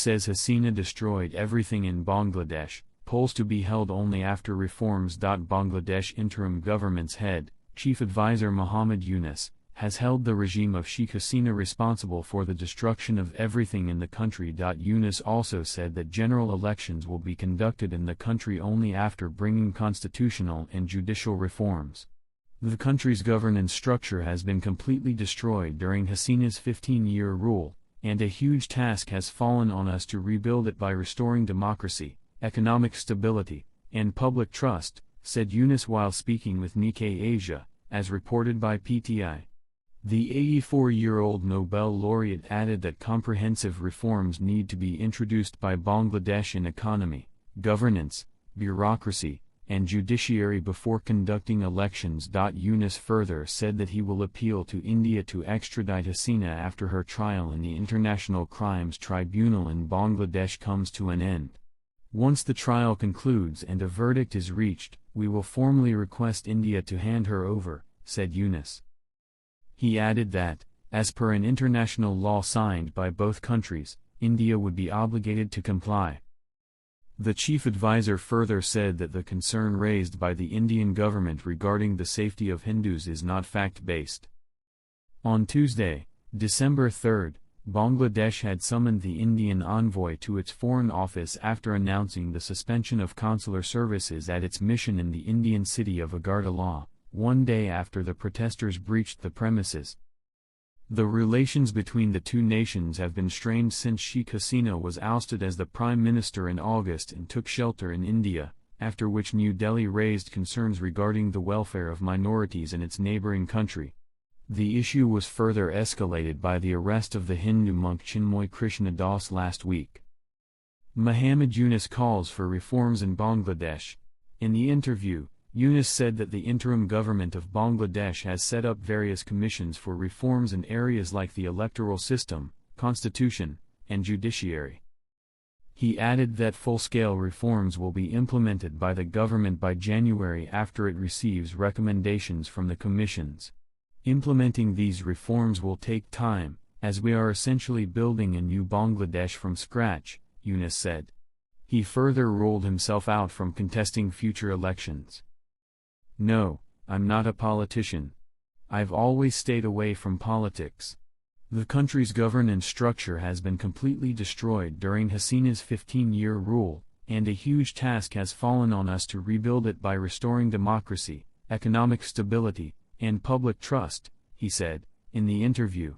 says Hasina destroyed everything in Bangladesh, polls to be held only after reforms. Bangladesh interim government's head, Chief Advisor Muhammad Yunus, has held the regime of Sheikh Hasina responsible for the destruction of everything in the country. Yunus also said that general elections will be conducted in the country only after bringing constitutional and judicial reforms. The country's governance structure has been completely destroyed during Hasina's 15-year rule, and a huge task has fallen on us to rebuild it by restoring democracy, economic stability, and public trust, said Yunus while speaking with Nikkei Asia, as reported by PTI. The 84-year-old Nobel laureate added that comprehensive reforms need to be introduced by Bangladesh in economy, governance, bureaucracy, and judiciary before conducting elections. Yunus further said that he will appeal to India to extradite Hasina after her trial in the International Crimes Tribunal in Bangladesh comes to an end. Once the trial concludes and a verdict is reached, we will formally request India to hand her over, said Yunus. He added that, as per an international law signed by both countries, India would be obligated to comply. The chief advisor further said that the concern raised by the Indian government regarding the safety of Hindus is not fact-based. On Tuesday, December 3, Bangladesh had summoned the Indian envoy to its foreign office after announcing the suspension of consular services at its mission in the Indian city of Agartala, one day after the protesters breached the premises. The relations between the two nations have been strained since Sheikh Hasina was ousted as the Prime Minister in August and took shelter in India, after which New Delhi raised concerns regarding the welfare of minorities in its neighboring country. The issue was further escalated by the arrest of the Hindu monk Chinmoy Krishna Das last week. Muhammad Yunus calls for reforms in Bangladesh. In the interview, Yunus said that the interim government of Bangladesh has set up various commissions for reforms in areas like the electoral system, constitution, and judiciary. He added that full-scale reforms will be implemented by the government by January after it receives recommendations from the commissions. Implementing these reforms will take time, as we are essentially building a new Bangladesh from scratch, Yunus said. He further ruled himself out from contesting future elections. "No, I'm not a politician. I've always stayed away from politics. The country's governance structure has been completely destroyed during Hasina's 15-year rule, and a huge task has fallen on us to rebuild it by restoring democracy, economic stability, and public trust," he said, in the interview.